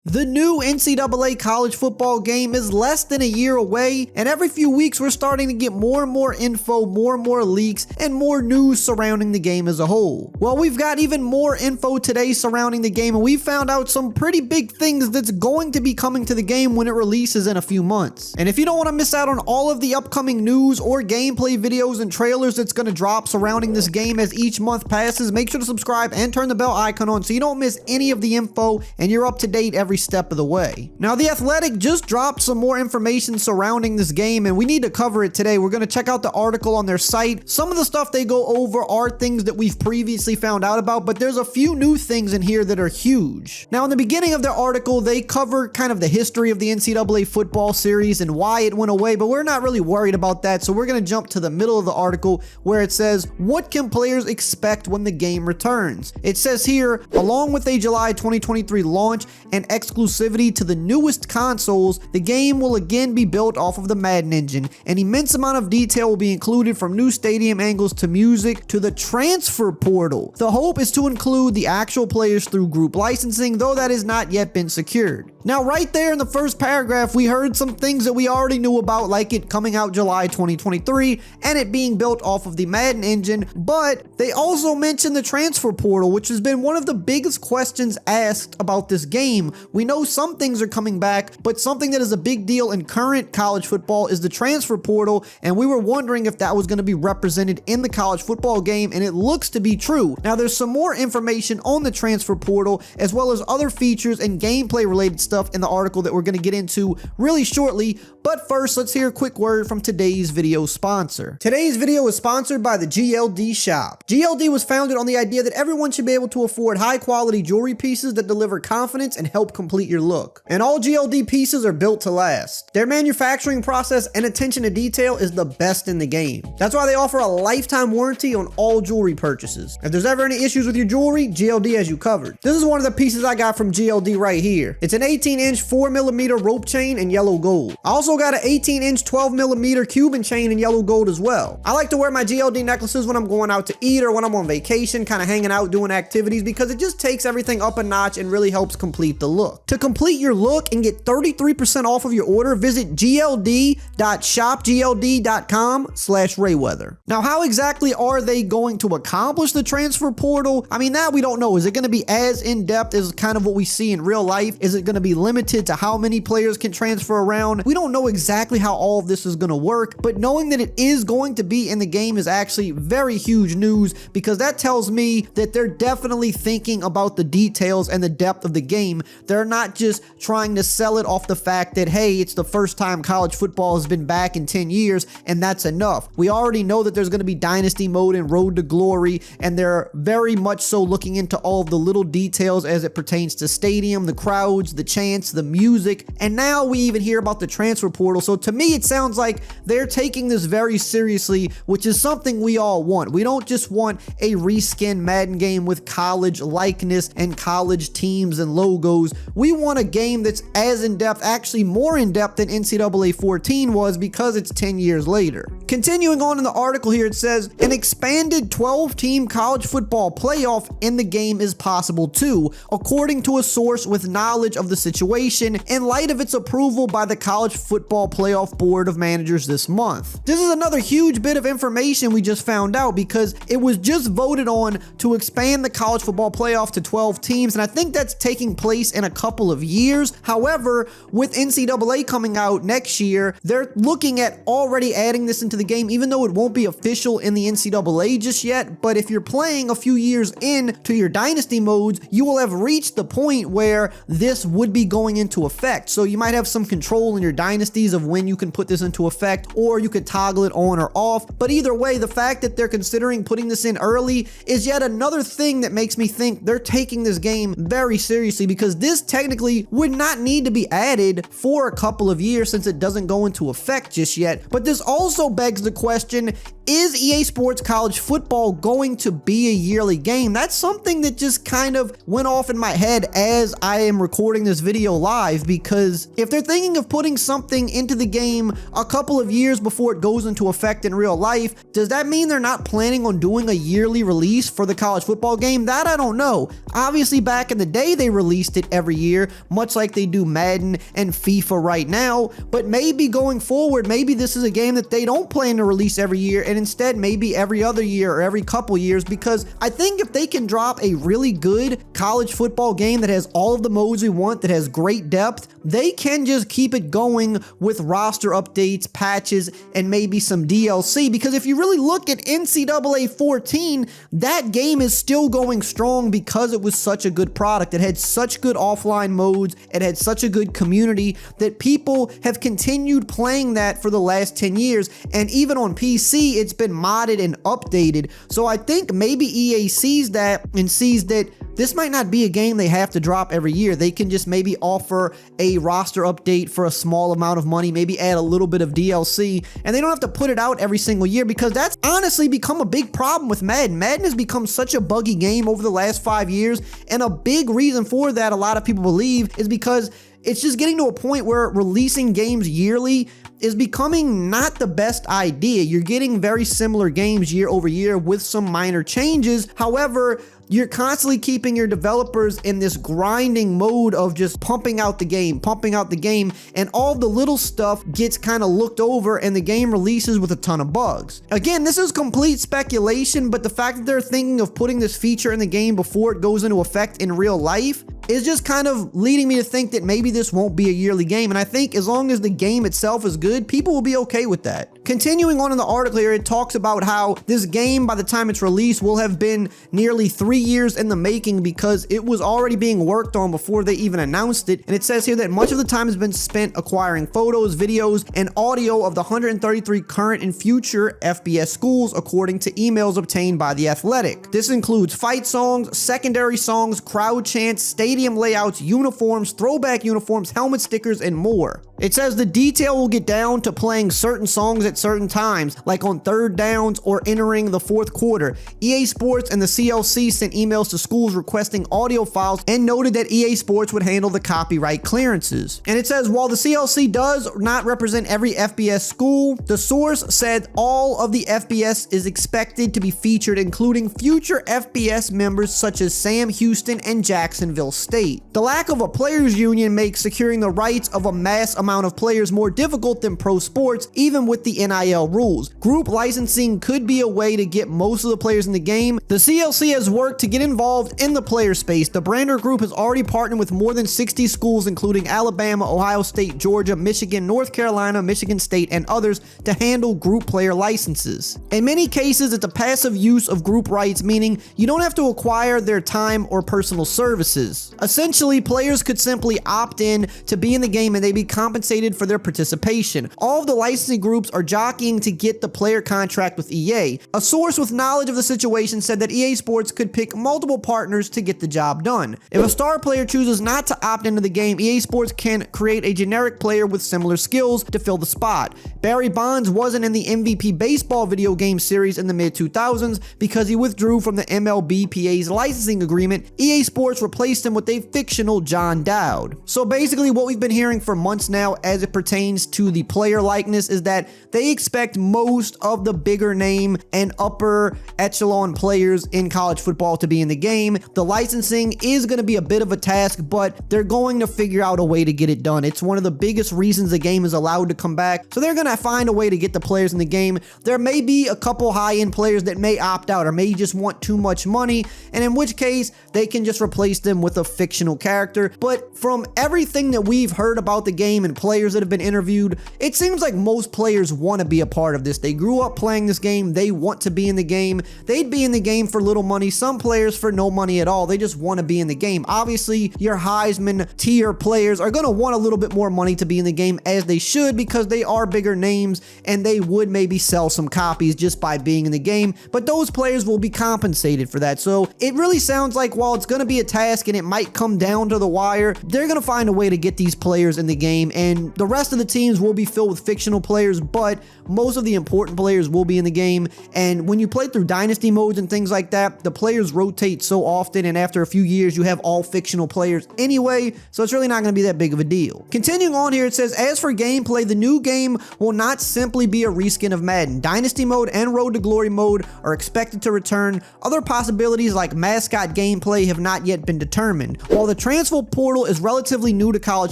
The new NCAA college football game is less than a year away, and every few weeks we're starting to get more and more info, more and more leaks, and more news surrounding the game as a whole. Well, we've got even more info today surrounding the game, and we found out some pretty big things that's going to be coming to the game when it releases in a few months. And if you don't want to miss out on all of the upcoming news or gameplay videos and trailers that's going to drop surrounding this game as each month passes, make sure to subscribe and turn the bell icon on so you don't miss any of the info and you're up to date every step of the way. Now, The Athletic just dropped some more information surrounding this game, and we need to cover it today. We're going to check out the article on their site. Some of the stuff they go over are things that we've previously found out about, but there's a few new things in here that are huge. Now, in the beginning of their article, they cover kind of the history of the NCAA football series and why it went away, but we're not really worried about that, so we're going to jump to the middle of the article where it says, what can players expect when the game returns? It says here, along with a July 2023 launch and exclusivity to the newest consoles, the game will again be built off of the Madden engine. An immense amount of detail will be included, from new stadium angles to music to the transfer portal. The hope is to include the actual players through group licensing, though that has not yet been secured. Now, right there in the first paragraph, we heard some things that we already knew about, like it coming out July 2023 and it being built off of the Madden engine, but they also mentioned the transfer portal, which has been one of the biggest questions asked about this game. We know some things are coming back, but something that is a big deal in current college football is the transfer portal, and we were wondering if that was going to be represented in the college football game, and it looks to be true. Now, there's some more information on the transfer portal, as well as other features and gameplay related stuff in the article that we're going to get into really shortly, but first, let's hear a quick word from today's video sponsor. Today's video is sponsored by the GLD Shop. GLD was founded on the idea that everyone should be able to afford high quality jewelry pieces that deliver confidence and help complete your look. And all GLD pieces are built to last. Their manufacturing process and attention to detail is the best in the game. That's why they offer a lifetime warranty on all jewelry purchases. If there's ever any issues with your jewelry, GLD has you covered. This is one of the pieces I got from GLD right here. It's an 18-inch 4mm rope chain in yellow gold. I also got an 18-inch 12mm Cuban chain in yellow gold as well. I like to wear my GLD necklaces when I'm going out to eat or when I'm on vacation, kind of hanging out doing activities, because it just takes everything up a notch and really helps complete the look. To complete your look and get 33% off of your order, visit gld.shopgld.com/Rayweather. Now, how exactly are they going to accomplish the transfer portal? I mean, that we don't know. Is it going to be as in-depth as kind of what we see in real life? Is it going to be limited to how many players can transfer around? We don't know exactly how all of this is going to work, but knowing that it is going to be in the game is actually very huge news, because that tells me that they're definitely thinking about the details and the depth of the game. They're not just trying to sell it off the fact that, hey, it's the first time college football has been back in 10 years and that's enough. We already know that there's going to be dynasty mode and road to glory, and they're very much so looking into all of the little details as it pertains to stadium, the crowds, the chants, the music, and now we even hear about the transfer portal. So to me, it sounds like they're taking this very seriously, which is something we all want. We don't just want a reskin Madden game with college likeness and college teams and logos. We want a game that's as in-depth, actually more in-depth than NCAA 14 was, because it's 10 years later. Continuing on in the article here, it says, an expanded 12-team college football playoff in the game is possible too, according to a source with knowledge of the situation, in light of its approval by the College Football Playoff Board of Managers this month. This is another huge bit of information we just found out, because it was just voted on to expand the college football playoff to 12 teams, and I think that's taking place in a couple of years. However, with NCAA coming out next year, they're looking at already adding this into the game, even though it won't be official in the NCAA just yet. But if you're playing a few years into your dynasty modes, you will have reached the point where this would be going into effect. So you might have some control in your dynasties of when you can put this into effect, or you could toggle it on or off. But either way, the fact that they're considering putting this in early is yet another thing that makes me think they're taking this game very seriously, because this technically would not need to be added for a couple of years since it doesn't go into effect just yet. But this also begs the question, is EA Sports College Football going to be a yearly game? That's something that just kind of went off in my head as I am recording this video video live, because if they're thinking of putting something into the game a couple of years before it goes into effect in real life, does that mean they're not planning on doing a yearly release for the college football game? That I don't know. Obviously, back in the day, they released it every year, much like they do Madden and FIFA right now, but maybe going forward, maybe this is a game that they don't plan to release every year, and instead maybe every other year or every couple years, because I think if they can drop a really good college football game that has all of the modes we want, that has great depth, they can just keep it going with roster updates, patches, and maybe some DLC, because if you really look at NCAA 14, that game is still going strong because it was such a good product. It had such good offline modes, it had such a good community that people have continued playing that for the last 10 years, and even on PC, it's been modded and updated. So I think maybe EA sees that and sees that this might not be a game they have to drop every year. They can just maybe offer a roster update for a small amount of money, maybe add a little bit of DLC, and they don't have to put it out every single year, because that's honestly become a big problem with Madden. Madden has become such a buggy game over the last 5 years, and a big reason for that, a lot of people believe, is because it's just getting to a point where releasing games yearly is becoming not the best idea. You're getting very similar games year over year with some minor changes. However, you're constantly keeping your developers in this grinding mode of just pumping out the game, and all the little stuff gets kind of looked over and the game releases with a ton of bugs. Again, this is complete speculation, but the fact that they're thinking of putting this feature in the game before it goes into effect in real life is just kind of leading me to think that maybe this won't be a yearly game, and I think as long as the game itself is good, people will be okay with that. Continuing on in the article here, it talks about how this game, by the time it's released, will have been nearly 3 years in the making, because it was already being worked on before they even announced it. And it says here that much of the time has been spent acquiring photos, videos, and audio of the 133 current and future FBS schools, according to emails obtained by The Athletic. This includes fight songs, secondary songs, crowd chants, stadium layouts, uniforms, throwback uniforms, helmet stickers, and more. It says the detail will get down to playing certain songs at certain times, like on third downs or entering the fourth quarter. EA Sports and the CLC sent emails to schools requesting audio files and noted that EA Sports would handle the copyright clearances. And it says, while the CLC does not represent every FBS school, the source said all of the FBS is expected to be featured, including future FBS members such as Sam Houston and Jacksonville State. The lack of a players union makes securing the rights of a mass amount of players more difficult than pro sports, even with the NIL rules. Group licensing could be a way to get most of the players in the game. The CLC has worked to get involved in the player space. The Brander Group has already partnered with more than 60 schools, including Alabama, Ohio State, Georgia, Michigan, North Carolina, Michigan State, and others, to handle group player licenses. In many cases, it's a passive use of group rights, meaning you don't have to acquire their time or personal services. Essentially, players could simply opt in to be in the game and they'd be compensated for their participation. All of the licensing groups are jockeying to get the player contract with EA. A source with knowledge of the situation said that EA Sports could pick multiple partners to get the job done. If a star player chooses not to opt into the game, EA Sports can create a generic player with similar skills to fill the spot. Barry Bonds wasn't in the MVP baseball video game series in the mid-2000s because he withdrew from the MLBPA's licensing agreement. EA Sports replaced him with a fictional John Dowd. So basically what we've been hearing for months now as it pertains to the player likeness is that they expect most of the bigger name and upper echelon players in college football to be in the game. The licensing is going to be a bit of a task, but they're going to figure out a way to get it done. It's one of the biggest reasons the game is allowed to come back, so they're going to find a way to get the players in the game. There may be a couple high-end players that may opt out or may just want too much money, and in which case they can just replace them with a fictional character. But from everything that we've heard about the game and players that have been interviewed, it seems like most players want to be a part of this. They grew up playing this game. They want to be in the game. They'd be in the game for little money. Some players for no money at all. They just want to be in the game. Obviously, your Heisman tier players are going to want a little bit more money to be in the game, as they should, because they are bigger names and they would maybe sell some copies just by being in the game. But those players will be compensated for that. So it really sounds like while it's going to be a task and it might might come down to the wire, they're going to find a way to get these players in the game, and the rest of the teams will be filled with fictional players, but most of the important players will be in the game. And when you play through dynasty modes and things like that, the players rotate so often, and after a few years you have all fictional players anyway, so it's really not going to be that big of a deal. Continuing on here, it says, as for gameplay, the new game will not simply be a reskin of Madden. Dynasty mode and Road to Glory mode are expected to return. Other possibilities like mascot gameplay have not yet been determined. While the transfer portal is relatively new to college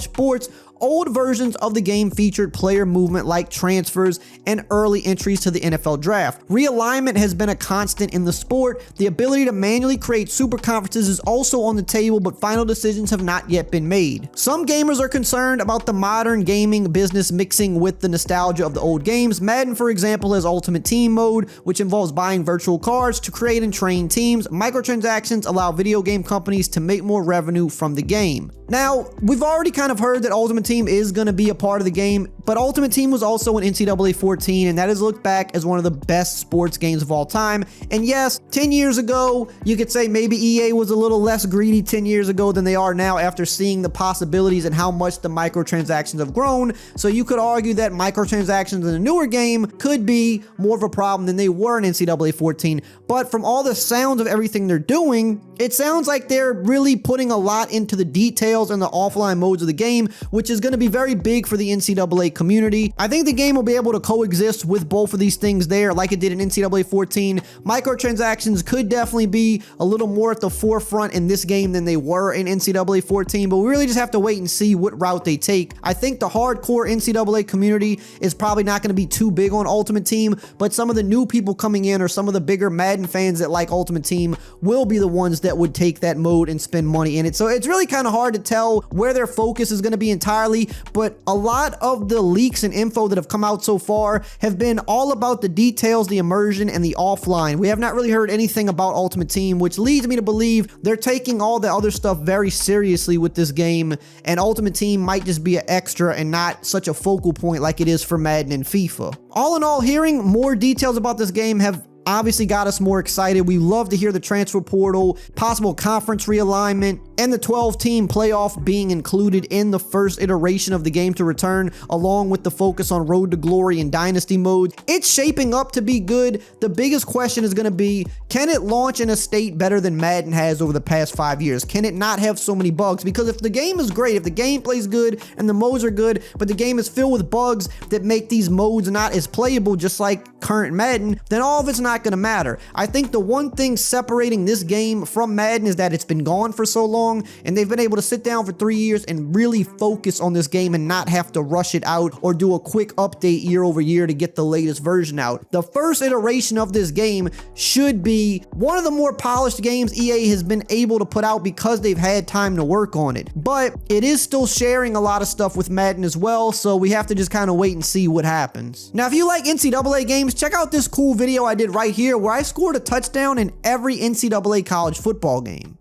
sports, old versions of the game featured player movement like transfers and early entries to the NFL draft. Realignment has been a constant in the sport. The ability to manually create super conferences is also on the table, but final decisions have not yet been made. Some gamers are concerned about the modern gaming business mixing with the nostalgia of the old games. Madden, for example, has Ultimate Team mode, which involves buying virtual cards to create and train teams. Microtransactions allow video game companies to make more revenue from the game. Now, we've already kind of heard that Ultimate Team is going to be a part of the game, but Ultimate Team was also in NCAA 14, and that is looked back as one of the best sports games of all time. And yes, 10 years ago, you could say maybe EA was a little less greedy 10 years ago than they are now after seeing the possibilities and how much the microtransactions have grown. So you could argue that microtransactions in the newer game could be more of a problem than they were in NCAA 14. But from all the sounds of everything they're doing, it sounds like they're really putting a lot into the details and the offline modes of the game, which is going to be very big for the NCAA community. I think the game will be able to coexist with both of these things there like it did in NCAA 14. Microtransactions could definitely be a little more at the forefront in this game than they were in NCAA 14, but we really just have to wait and see what route they take. I think the hardcore NCAA community is probably not going to be too big on Ultimate Team, but some of the new people coming in or some of the bigger Madden fans that like Ultimate Team will be the ones that would take that mode and spend money in it. So it's really kind of hard to tell where their focus is going to be entirely, but a lot of the leaks and info that have come out so far have been all about the details, the immersion, and the offline. We have not really heard anything about Ultimate Team, which leads me to believe they're taking all the other stuff very seriously with this game, and Ultimate Team might just be an extra and not such a focal point like it is for Madden and FIFA. All in all, hearing more details about this game have obviously got us more excited. We love to hear the transfer portal, possible conference realignment, and the 12-team playoff being included in the first iteration of the game to return, along with the focus on Road to Glory and Dynasty modes. It's shaping up to be good. The biggest question is going to be, can it launch in a state better than Madden has over the past 5 years? Can it not have so many bugs? Because if the game is great, if the gameplay is good and the modes are good, but the game is filled with bugs that make these modes not as playable just like current Madden, then all of it's not going to matter. I think the one thing separating this game from Madden is that it's been gone for so long, and they've been able to sit down for 3 years and really focus on this game and not have to rush it out or do a quick update year over year to get the latest version out. The first iteration of this game should be one of the more polished games EA has been able to put out because they've had time to work on it, but it is still sharing a lot of stuff with Madden as well, so we have to just kind of wait and see what happens. Now, if you like NCAA games, check out this cool video I did right here where I scored a touchdown in every NCAA college football game.